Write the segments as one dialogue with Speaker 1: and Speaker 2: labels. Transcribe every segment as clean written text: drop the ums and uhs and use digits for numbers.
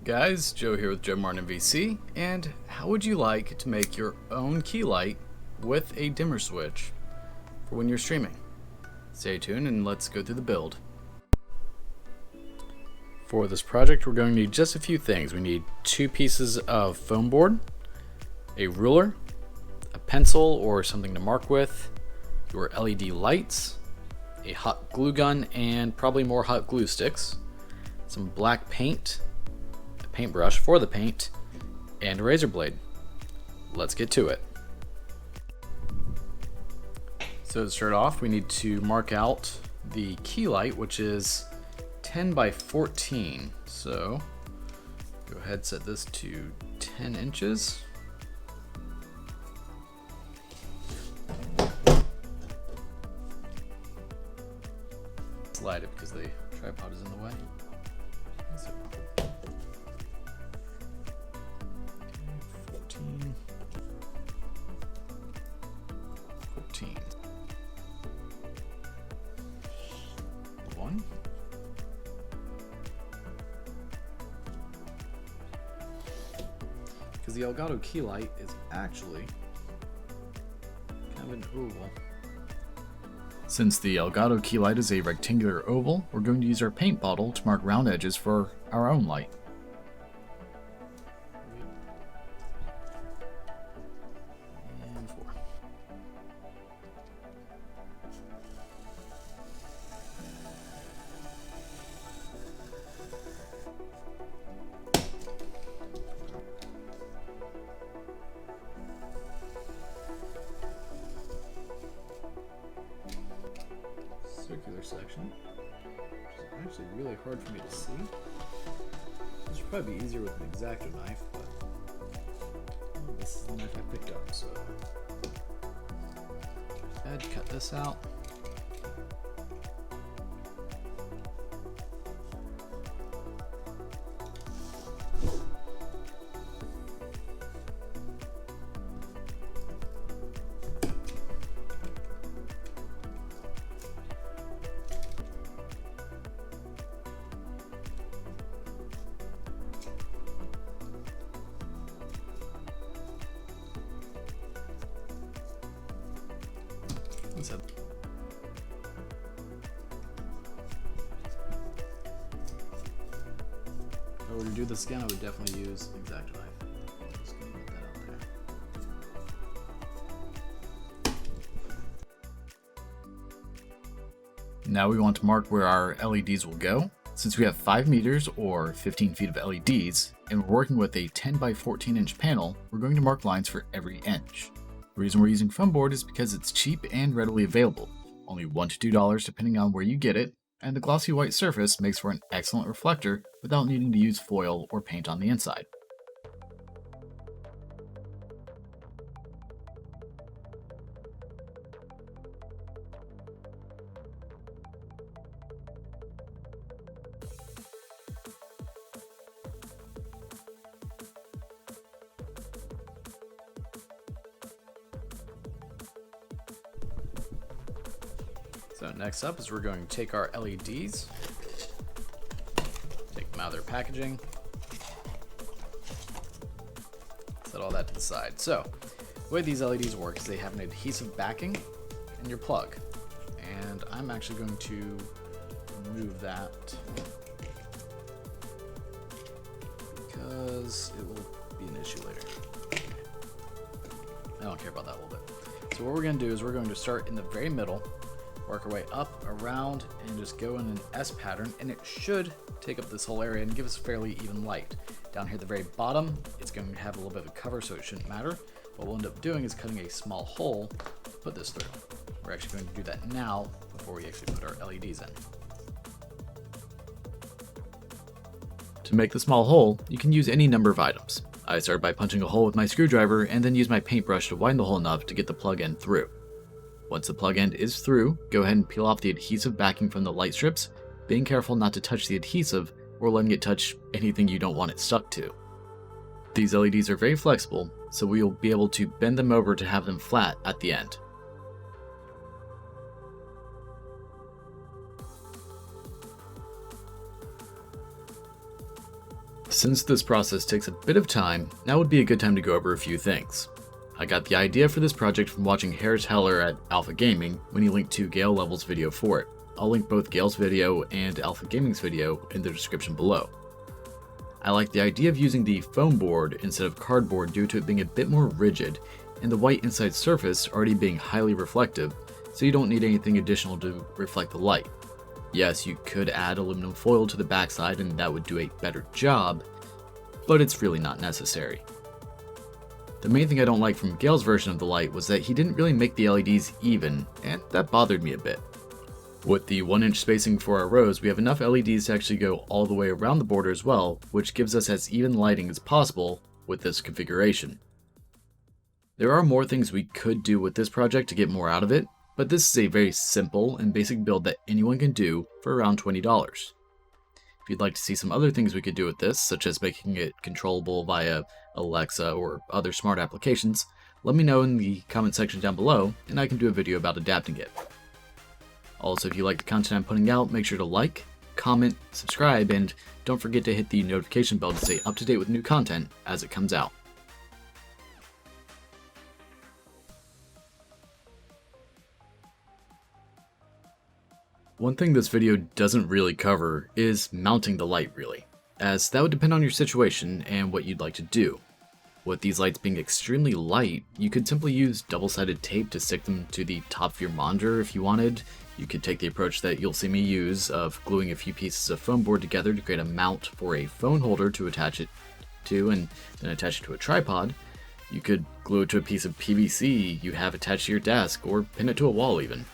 Speaker 1: Guys, Joe here with Joe Martin VC, and how would you like to make your own key light with a dimmer switch for when you're streaming? Stay tuned and let's go through the build. For this project, we're going to need just a few things. We need 2 pieces of foam board, a ruler, a pencil or something to mark with, your LED lights, a hot glue gun and probably more hot glue sticks, some black paint, paintbrush for the paint, and a razor blade. Let's get to it. So to start off, we need to mark out the key light, which is 10 by 14. So go ahead, set this to 10 inches. Slide it because the tripod is in the way. 14. 1. Because the Elgato key light is actually kind of an oval. Since the Elgato key light is a rectangular oval, we're going to use our paint bottle to mark round edges for our own light. And 4. Circular section, which is actually really hard for me to see. This should probably be easier with an X-Acto knife, but this is the knife I picked up, so I'd cut this out. If I were to do this again, I would definitely use an X-Acto knife. I'm just gonna put that out there. Now we want to mark where our LEDs will go. Since we have 5 meters or 15 feet of LEDs, and we're working with a 10 by 14 inch panel, we're going to mark lines for every inch. The reason we're using foam board is because it's cheap and readily available, only $1 to $2 depending on where you get it, and the glossy white surface makes for an excellent reflector without needing to use foil or paint on the inside. So next up is we're going to take our LEDs, take them out of their packaging, set all that to the side. So the way these LEDs work is they have an adhesive backing and your plug. And I'm actually going to remove that because it will be an issue later. I don't care about that a little bit. So what we're going to do is we're going to start in the very middle, work our way up, around, and just go in an S pattern, and it should take up this whole area and give us fairly even light. Down here at the very bottom, it's going to have a little bit of a cover, so it shouldn't matter. What we'll end up doing is cutting a small hole to put this through. We're actually going to do that now before we actually put our LEDs in. To make the small hole, you can use any number of items. I started by punching a hole with my screwdriver and then use my paintbrush to widen the hole enough to get the plug end through. Once the plug end is through, go ahead and peel off the adhesive backing from the light strips, being careful not to touch the adhesive or letting it touch anything you don't want it stuck to. These LEDs are very flexible, so we will be able to bend them over to have them flat at the end.
Speaker 2: Since this process takes a bit of time, now would be a good time to go over a few things. I got the idea for this project from watching Harris Heller at Alpha Gaming when he linked to Gale Level's video for it. I'll link both Gale's video and Alpha Gaming's video in the description below. I like the idea of using the foam board instead of cardboard due to it being a bit more rigid, and the white inside surface already being highly reflective, so you don't need anything additional to reflect the light. Yes, you could add aluminum foil to the backside and that would do a better job, but it's really not necessary. The main thing I don't like from Gale's version of the light was that he didn't really make the LEDs even, and that bothered me a bit. With the 1-inch spacing for our rows, we have enough LEDs to actually go all the way around the border as well, which gives us as even lighting as possible with this configuration. There are more things we could do with this project to get more out of it, but this is a very simple and basic build that anyone can do for around $20. If you'd like to see some other things we could do with this, such as making it controllable via Alexa or other smart applications, let me know in the comment section down below and I can do a video about adapting it. Also, if you like the content I'm putting out, make sure to like, comment, subscribe, and don't forget to hit the notification bell to stay up to date with new content as it comes out. One thing this video doesn't really cover is mounting the light really, as that would depend on your situation and what you'd like to do. With these lights being extremely light, you could simply use double-sided tape to stick them to the top of your monitor if you wanted. You could take the approach that you'll see me use of gluing a few pieces of foam board together to create a mount for a phone holder to attach it to and then attach it to a tripod. You could glue it to a piece of PVC you have attached to your desk or pin it to a wall even.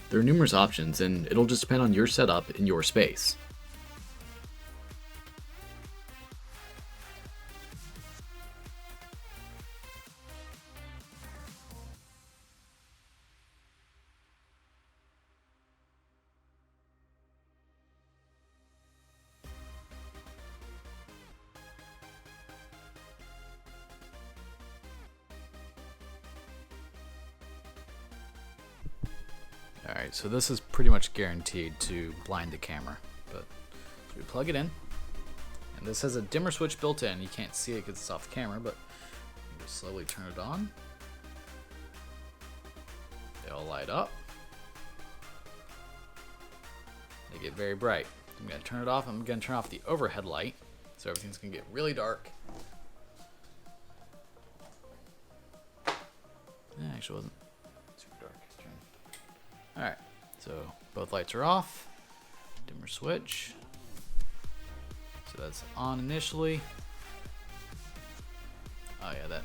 Speaker 2: There are numerous options and it'll just depend on your setup in your space.
Speaker 1: Alright, so this is pretty much guaranteed to blind the camera, but so we plug it in, and this has a dimmer switch built in. You can't see it because it's off the camera, but we just slowly turn it on. They'll light up. They get very bright. I'm going to turn it off. I'm going to turn off the overhead light, so everything's going to get really dark. Actually wasn't super dark. Alright, so both lights are off. Dimmer switch. So that's on initially. Oh yeah, that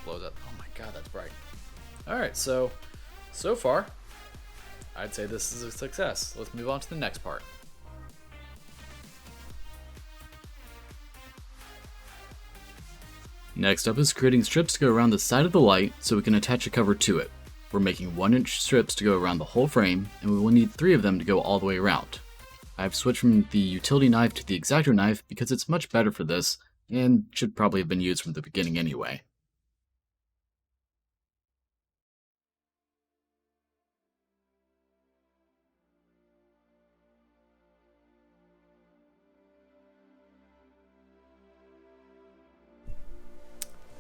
Speaker 1: blows up. Oh my god, that's bright. Alright, so far, I'd say this is a success. Let's move on to the next part.
Speaker 2: Next up is creating strips to go around the side of the light so we can attach a cover to it. We're making 1-inch strips to go around the whole frame, and we will need 3 of them to go all the way around. I've switched from the utility knife to the X-Acto knife because it's much better for this, and should probably have been used from the beginning anyway.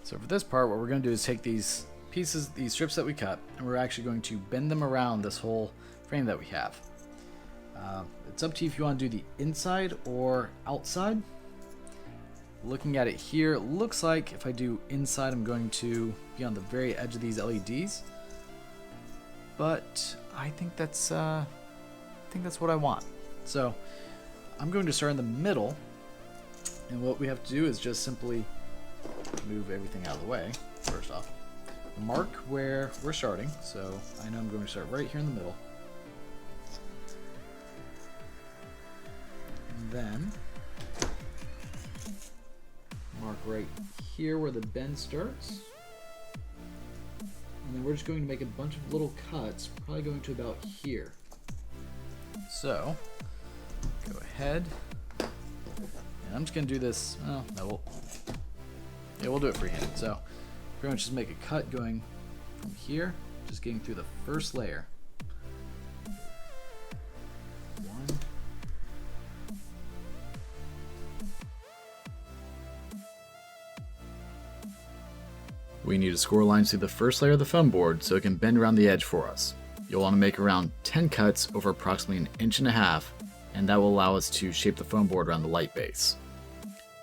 Speaker 1: So for this part, what we're going to do is take these pieces, these strips that we cut, and we're actually going to bend them around this whole frame that we have. It's up to you if you want to do the inside or outside. Looking at it here, it looks like if I do inside, I'm going to be on the very edge of these LEDs. But I think that's what I want. So I'm going to start in the middle, and what we have to do is just simply move everything out of the way. First off, mark where we're starting. So I know I'm going to start right here in the middle. And then mark right here where the bend starts. And then we're just going to make a bunch of little cuts, probably going to about here. So go ahead. And I'm just going to do this. Oh, no, we'll do it freehand. So pretty much just make a cut going from here, just getting through the first layer. One.
Speaker 2: We need to score lines through the first layer of the foam board so it can bend around the edge for us. You'll want to make around 10 cuts over approximately 1.5 inches, and that will allow us to shape the foam board around the light base.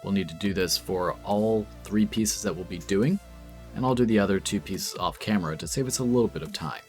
Speaker 2: We'll need to do this for all 3 pieces that we'll be doing, and I'll do the other 2 pieces off camera to save us a little bit of time.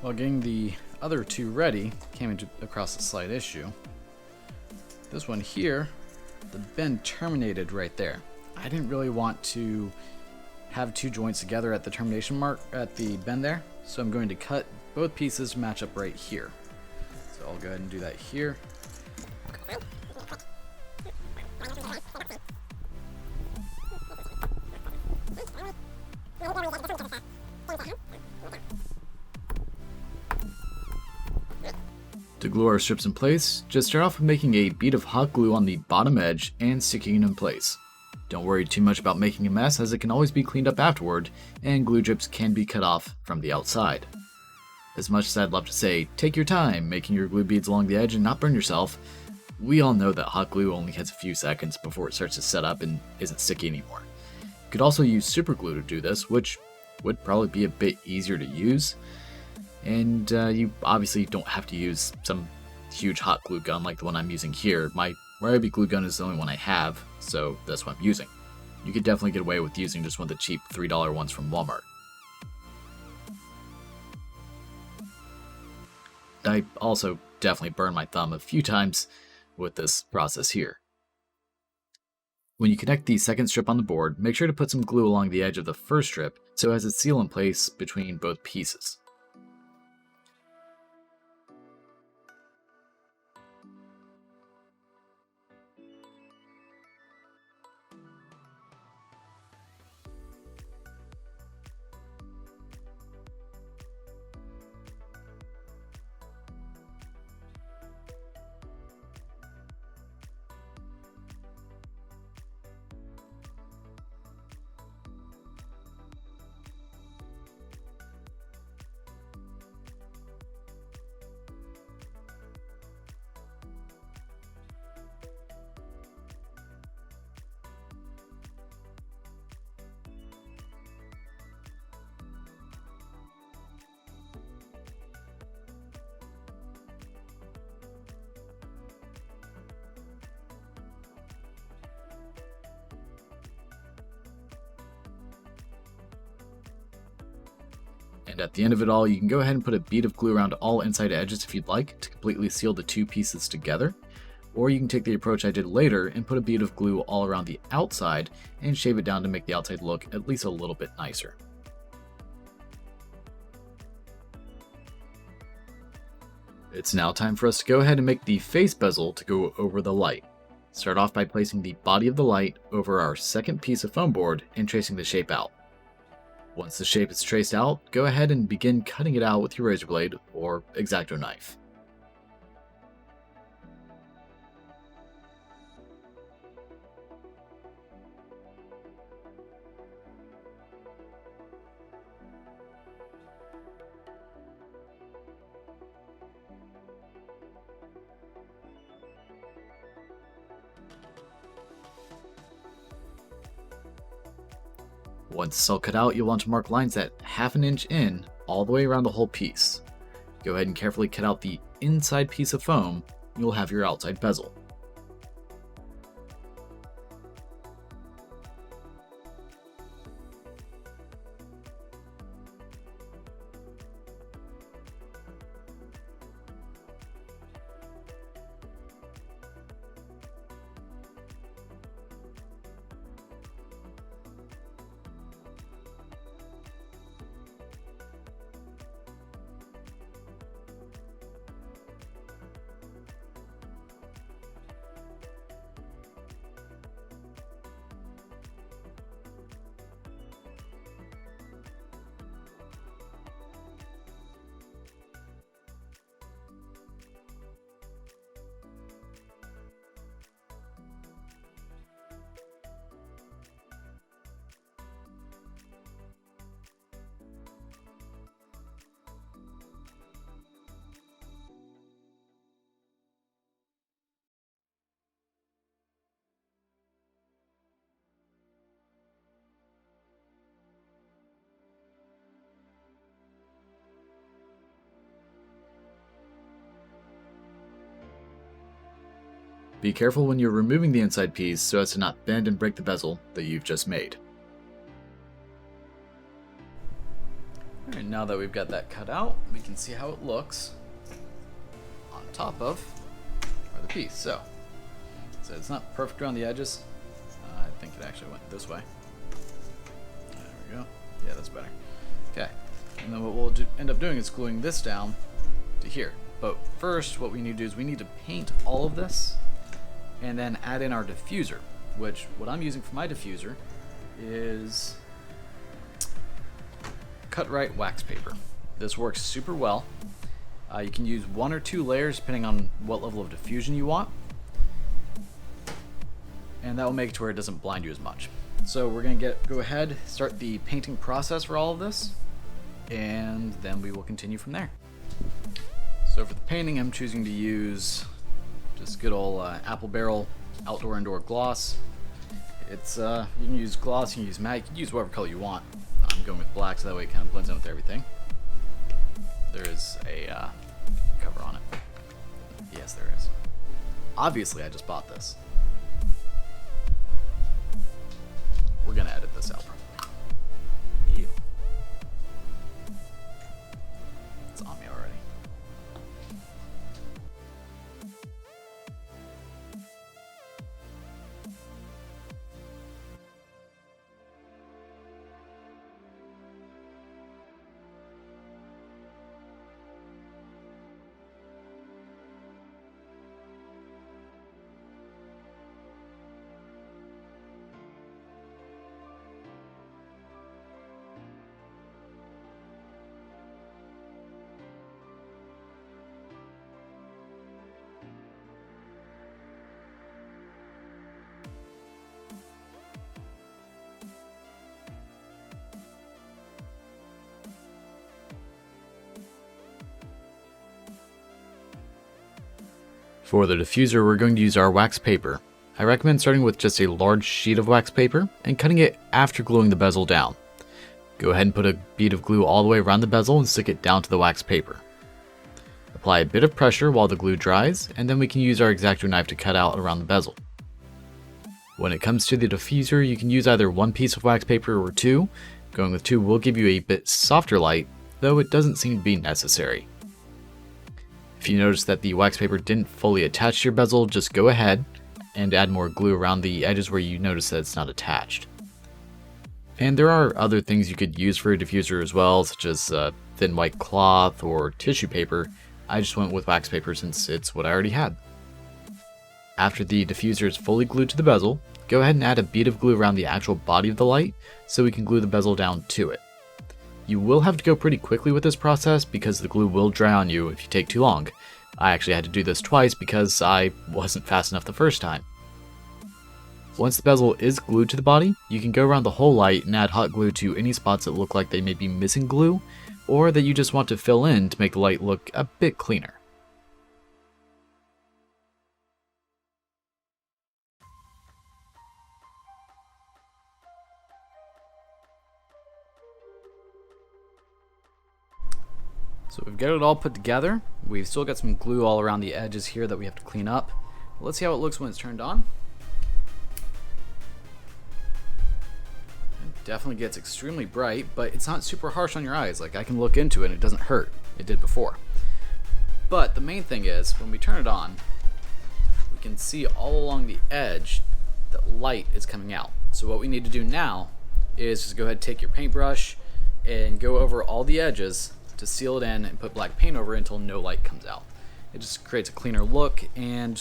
Speaker 1: While getting the other 2 ready, came across a slight issue. This one here, the bend terminated right there. I didn't really want to have 2 joints together at the termination mark at the bend there, so I'm going to cut both pieces to match up right here. So I'll go ahead and do that here.
Speaker 2: To glue our strips in place, just start off with making a bead of hot glue on the bottom edge and sticking it in place. Don't worry too much about making a mess, as it can always be cleaned up afterward, and glue drips can be cut off from the outside. As much as I'd love to say, take your time making your glue beads along the edge and not burn yourself, we all know that hot glue only has a few seconds before it starts to set up and isn't sticky anymore. You could also use super glue to do this, which would probably be a bit easier to use. And you obviously don't have to use some huge hot glue gun like the one I'm using here. My Ryobi glue gun is the only one I have, so that's what I'm using. You could definitely get away with using just one of the cheap $3 ones from Walmart. I also definitely burned my thumb a few times with this process here. When you connect the second strip on the board, make sure to put some glue along the edge of the first strip so it has a seal in place between both pieces. And at the end of it all, you can go ahead and put a bead of glue around all inside edges if you'd like to completely seal the 2 pieces together. Or you can take the approach I did later and put a bead of glue all around the outside and shave it down to make the outside look at least a little bit nicer. It's now time for us to go ahead and make the face bezel to go over the light. Start off by placing the body of the light over our second piece of foam board and tracing the shape out. Once the shape is traced out, go ahead and begin cutting it out with your razor blade or X-Acto knife. Once it's all cut out, you'll want to mark lines at 1/2 inch in all the way around the whole piece. Go ahead and carefully cut out the inside piece of foam, and you'll have your outside bezel. Be careful when you're removing the inside piece so as to not bend and break the bezel that you've just made.
Speaker 1: Alright, now that we've got that cut out, we can see how it looks on top of the piece. So it's not perfect around the edges. I think it actually went this way. There we go. Yeah, that's better. Okay, and then what we'll end up doing is gluing this down to here. But first, what we need to do is we need to paint all of this and then add in our diffuser, which what I'm using for my diffuser is cut right wax paper. This works super well. You can use 1 or 2 layers depending on what level of diffusion you want, and that will make it to where it doesn't blind you as much. So we're going to go ahead, start the painting process for all of this, and then we will continue from there. So for the painting, I'm choosing to use just good old Apple Barrel Outdoor Indoor Gloss. It's you can use gloss, you can use matte, you can use whatever color you want. I'm going with black so that way it kind of blends in with everything. There is a cover on it. Yes, there is. Obviously, I just bought this. We're gonna edit this out. Ew. It's on me already.
Speaker 2: For the diffuser, we're going to use our wax paper. I recommend starting with just a large sheet of wax paper and cutting it after gluing the bezel down. Go ahead and put a bead of glue all the way around the bezel and stick it down to the wax paper. Apply a bit of pressure while the glue dries, and then we can use our X-Acto knife to cut out around the bezel. When it comes to the diffuser, you can use either 1 piece of wax paper or 2. Going with 2 will give you a bit softer light, though it doesn't seem to be necessary. If you notice that the wax paper didn't fully attach to your bezel, just go ahead and add more glue around the edges where you notice that it's not attached. And there are other things you could use for a diffuser as well, such as thin white cloth or tissue paper. I just went with wax paper since it's what I already had. After the diffuser is fully glued to the bezel, go ahead and add a bead of glue around the actual body of the light so we can glue the bezel down to it. You will have to go pretty quickly with this process because the glue will dry on you if you take too long. I actually had to do this twice because I wasn't fast enough the first time. Once the bezel is glued to the body, you can go around the whole light and add hot glue to any spots that look like they may be missing glue, or that you just want to fill in to make the light look a bit cleaner.
Speaker 1: So we've got it all put together. We've still got some glue all around the edges here that we have to clean up. Let's see how it looks when it's turned on. It definitely gets extremely bright, but it's not super harsh on your eyes. Like, I can look into it and it doesn't hurt. It did before. But the main thing is, when we turn it on, we can see all along the edge that light is coming out. So what we need to do now is just go ahead and take your paintbrush and go over all the edges to seal it in and put black paint over it until no light comes out. It just creates a cleaner look, and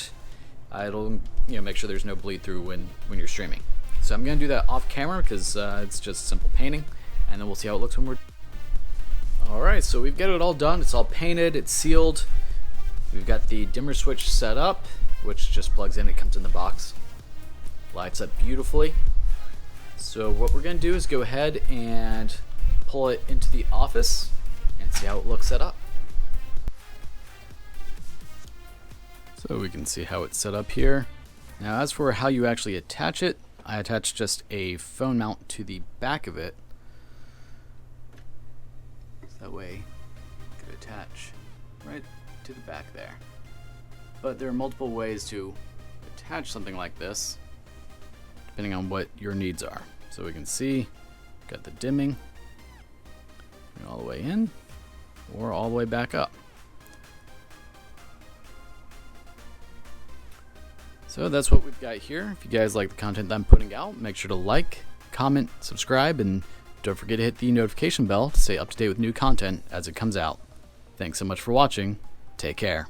Speaker 1: it'll make sure there's no bleed through when you're streaming. So I'm going to do that off camera because it's just simple painting, and then we'll see how it looks when we're alright. So we've got it all done. It's all painted, it's sealed. We've got the dimmer switch set up, which just plugs in. It comes in the box, lights up beautifully. So what we're going to do is go ahead and pull it into the office and see how it looks set up. So we can see how it's set up here. Now as for how you actually attach it, I attached just a phone mount to the back of it. So that way it could attach right to the back there. But there are multiple ways to attach something like this, depending on what your needs are. So we can see, got the dimming all the way in or all the way back up. So that's what we've got here. If you guys like the content that I'm putting out, make sure to like, comment, subscribe, and don't forget to hit the notification bell to stay up to date with new content as it comes out. Thanks so much for watching. Take care.